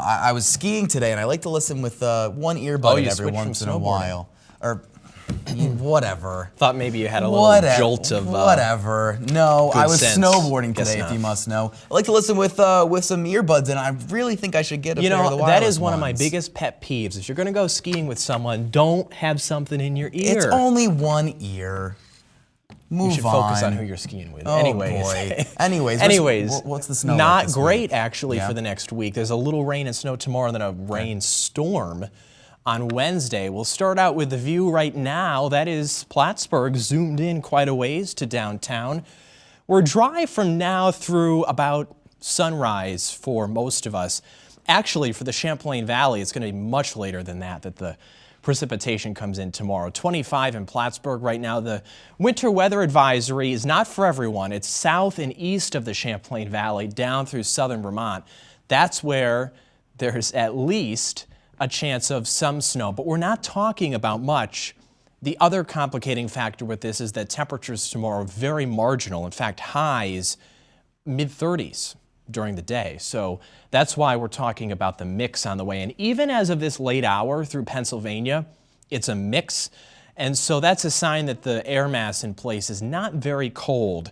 I was skiing today, and I like to listen with one earbud in every once in a while. Or whatever. Thought maybe you had a little jolt of whatever. No, I was sense. snowboarding Guess today, not. if you must know. I like to listen with some earbuds, and I really think I should get a pair of the wireless that is one ones. of my biggest pet peeves. If you're going to go skiing with someone, don't have something in your ear. It's only one ear. Move on. You should focus on who you're skiing with. Oh, Anyways. boy. Anyways, what's the snow Not like this great, week? actually, for the next week. There's a little rain and snow tomorrow, and then a rainstorm on Wednesday. We'll start out with the view right now. That is Plattsburgh, zoomed in quite a ways to downtown. We're dry from now through about sunrise for most of us. Actually, for the Champlain Valley, it's going to be much later than that the precipitation comes in tomorrow. 25 in Plattsburgh right now. The winter weather advisory is not for everyone. It's south and east of the Champlain Valley down through southern Vermont. That's where there's at least a chance of some snow, but we're not talking about much. The other complicating factor with this is that temperatures tomorrow are very marginal. In fact, highs mid-30s during the day. So that's why we're talking about the mix on the way. And even as of this late hour through Pennsylvania, it's a mix. And so that's a sign that the air mass in place is not very cold,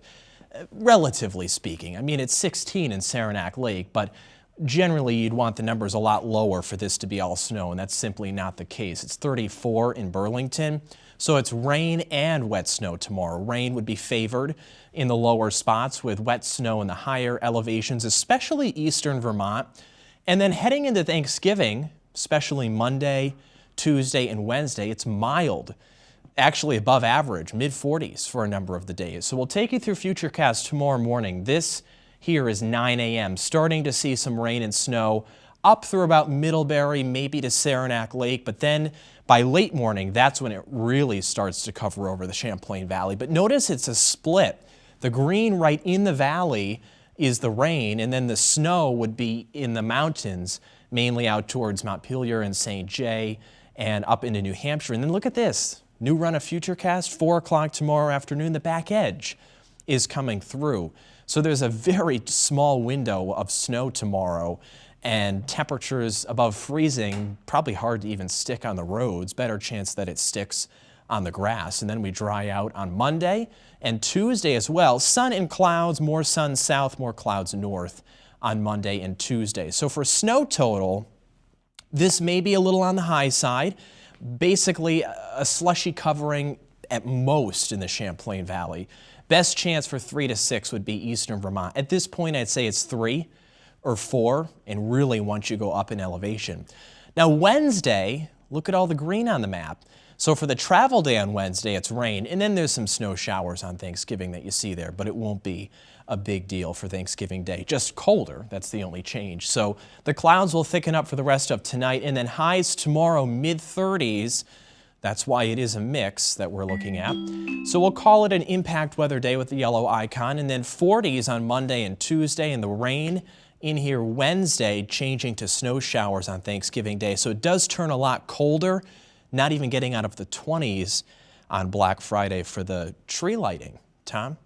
relatively speaking. I mean, it's 16 in Saranac Lake, but generally you'd want the numbers a lot lower for this to be all snow, and that's simply not the case. It's 34 in Burlington. So it's rain and wet snow tomorrow. Rain would be favored in the lower spots with wet snow in the higher elevations, especially eastern Vermont. And then heading into Thanksgiving, especially Monday, Tuesday, and Wednesday, it's mild, actually above average, mid-40s for a number of the days. So we'll take you through Futurecast tomorrow morning. This here is 9 a.m., starting to see some rain and snow up through about Middlebury, maybe to Saranac Lake, but then by late morning, that's when it really starts to cover over the Champlain Valley. But notice it's a split. The green right in the valley is the rain, and then the snow would be in the mountains, mainly out towards Montpelier and St. Jay and up into New Hampshire. And then look at this, new run of Futurecast, 4 o'clock tomorrow afternoon, the back edge is coming through. So there's a very small window of snow tomorrow, and temperatures above freezing, probably hard to even stick on the roads, better chance that it sticks on the grass. And then we dry out on Monday and Tuesday as well. Sun and clouds, more sun south, more clouds north on Monday and Tuesday. So for snow total, this may be a little on the high side. Basically a slushy covering at most in the Champlain Valley. Best chance for 3 to 6 would be eastern Vermont. At this point, I'd say it's 3 or 4, and really once you go up in elevation. Now Wednesday, look at all the green on the map. So for the travel day on Wednesday, it's rain, and then there's some snow showers on Thanksgiving that you see there, but it won't be a big deal for Thanksgiving Day. Just colder, that's the only change. So the clouds will thicken up for the rest of tonight, and then highs tomorrow, mid-30s. That's why it is a mix that we're looking at. So we'll call it an impact weather day with the yellow icon, and then 40s on Monday and Tuesday, and the rain in here Wednesday changing to snow showers on Thanksgiving Day. So it does turn a lot colder, not even getting out of the 20s on Black Friday for the tree lighting. Tom?